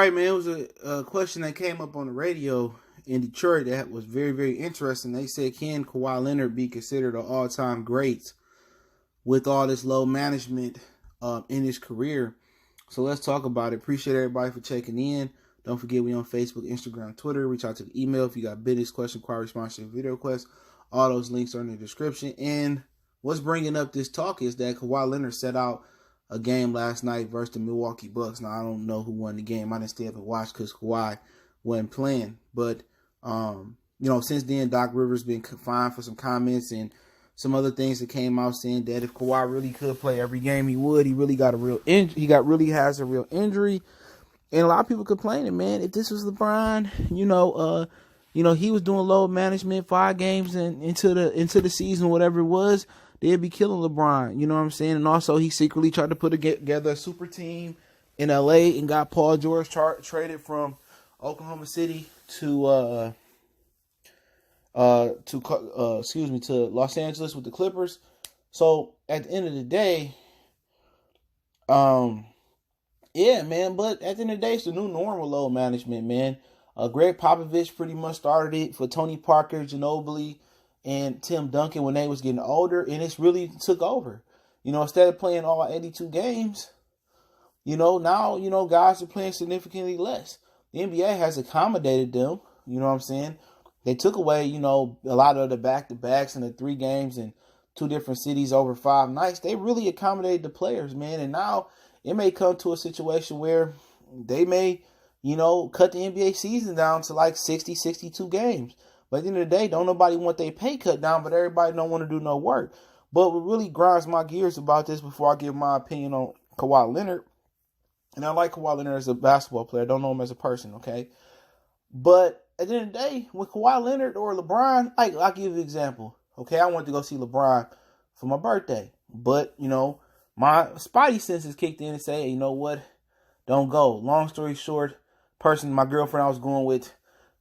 right, man. It was a question that came up on the radio in Detroit that was very, very interesting. They said, can Kawhi Leonard be considered an all-time great with all this low management in his career? So let's talk about it. Appreciate everybody for checking in. Don't forget, we on Facebook, Instagram, Twitter. Reach out to the email if you got business, question, inquiry, sponsorship, video requests. All those links are in the description. And what's bringing up this talk is that Kawhi Leonard set out a game last night versus the Milwaukee Bucks. Now, I don't know who won the game. I didn't stay up and watch because Kawhi wasn't playing. But, since then, Doc Rivers been fined for some comments and some other things that came out saying that if Kawhi really could play every game, he would. He really got a real injury. Really has a real injury. And a lot of people complaining, man, if this was LeBron, he was doing load management 5 games and into the season, whatever it was, they'd be killing LeBron. You know what I'm saying? And also, he secretly tried to put together a super team in LA and got Paul George traded from Oklahoma City to Los Angeles with the Clippers. So at the end of the day, yeah, man. But at the end of the day, it's the new normal load management, man. Greg Popovich pretty much started it for Tony Parker, Ginobili, and Tim Duncan when they was getting older, and it's really took over. Instead of playing all 82 games, now, guys are playing significantly less. The NBA has accommodated them, you know what I'm saying? They took away, a lot of the back-to-backs and the 3 games in 2 different cities over 5 nights. They really accommodated the players, man, and now it may come to a situation where they may, cut the NBA season down to like 60, 62 games. But at the end of the day, don't nobody want their pay cut down, but everybody don't want to do no work. But what really grinds my gears about this before I give my opinion on Kawhi Leonard, and I like Kawhi Leonard as a basketball player. I don't know him as a person, okay? But at the end of the day, with Kawhi Leonard or LeBron, I'll give you an example. Okay, I wanted to go see LeBron for my birthday. But, my spidey senses kicked in and said, hey, you know what? Don't go. Long story short, my girlfriend I was going with,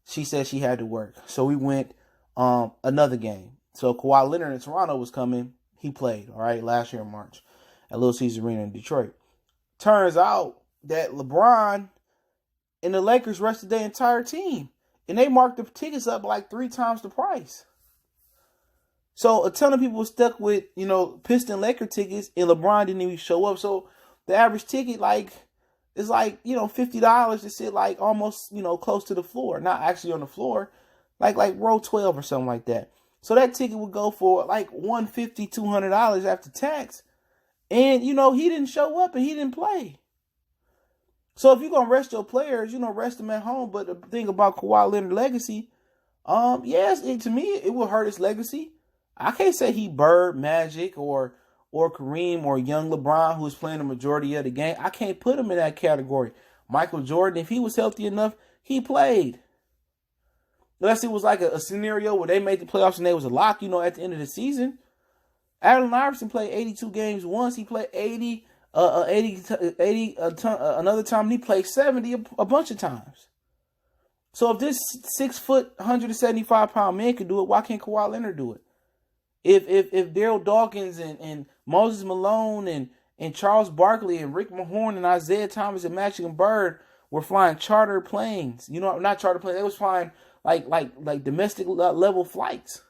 she said she had to work. So we went another game. So Kawhi Leonard in Toronto was coming. He played, all right, last year in March at Little Caesars Arena in Detroit. Turns out that LeBron and the Lakers rested their entire team. And they marked the tickets up like 3 times the price. So a ton of people were stuck with, Piston Laker tickets, and LeBron didn't even show up. So the average ticket, is $50 to sit almost, close to the floor. Not actually on the floor, like row 12 or something like that. So that ticket would go for $150, $200 after tax. And, he didn't show up and he didn't play. So if you're going to rest your players, rest them at home. But the thing about Kawhi Leonard's legacy, yes, to me, it will hurt his legacy. I can't say he Bird, Magic, or Kareem, or young LeBron, who's playing the majority of the game. I can't put him in that category. Michael Jordan, if he was healthy enough, he played. Unless it was like a scenario where they made the playoffs and they was a lock, at the end of the season. Allen Iverson played 82 games once. He played 80 another time. And he played 70 a bunch of times. So if this 6 foot, 175 pound man could do it, why can't Kawhi Leonard do it? If Daryl Dawkins and Moses Malone and Charles Barkley and Rick Mahorn and Isaiah Thomas and Magic and Bird were flying charter planes, not charter planes, they was flying like domestic level flights.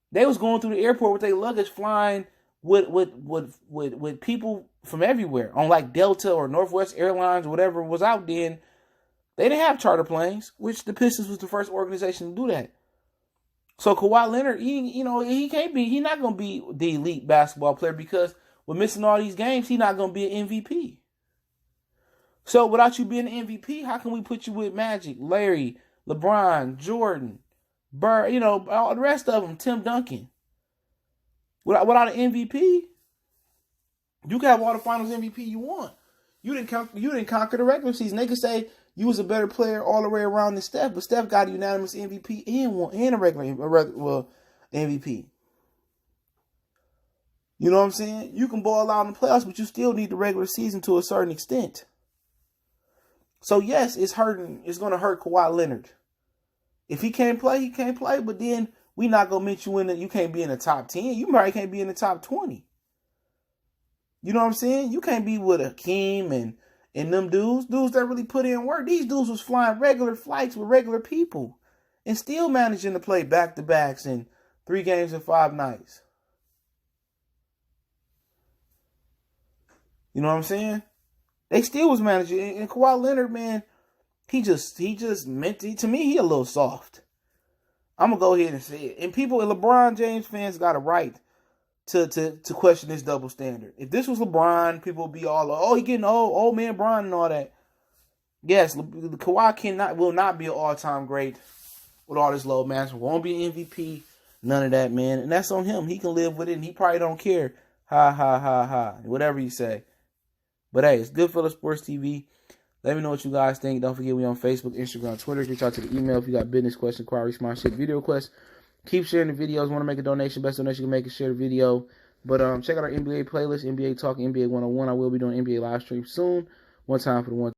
They was going through the airport with their luggage, flying with people from everywhere on like Delta or Northwest Airlines, whatever was out then. They didn't have charter planes, which the Pistons was the first organization to do that. So Kawhi Leonard, he can't be, he's not going to be the elite basketball player because with missing all these games, he's not going to be an MVP. So without you being an MVP, how can we put you with Magic, Larry, LeBron, Jordan, Bird, all the rest of them, Tim Duncan? Without an MVP, you can have all the finals MVP you want. You didn't conquer the regular season. They could say you was a better player all the way around than Steph, but Steph got a unanimous MVP and a regular MVP. You know what I'm saying? You can ball out in the playoffs, but you still need the regular season to a certain extent. So yes, it's hurting. It's going to hurt Kawhi Leonard. If he can't play, he can't play. But then we not going to mention you you can't be in the top 10. You probably can't be in the top 20. You know what I'm saying? You can't be with Hakeem And them dudes that really put in work, these dudes was flying regular flights with regular people and still managing to play back-to-backs in 3 games in 5 nights. You know what I'm saying? They still was managing. And Kawhi Leonard, man, he just meant to me, he a little soft. I'm going to go ahead and say it. And people, and LeBron James fans got a right to question this double standard. If this was LeBron, people would be all, oh, he getting old man Bron and all that. Yes, Kawhi will not be an all-time great with all this low management. Won't be an MVP. None of that, man. And that's on him. He can live with it, and he probably don't care. Ha, ha, ha, ha. Whatever you say. But hey, it's Goodfellas Sports TV. Let me know what you guys think. Don't forget we on Facebook, Instagram, Twitter. Reach out to the email if you got business questions, inquiries, sponsorship, video requests. Keep sharing the videos. Want to make a donation? Best donation you can make is share the video. But check out our NBA playlist, NBA Talk, NBA 101. I will be doing NBA live stream soon. One time for the one.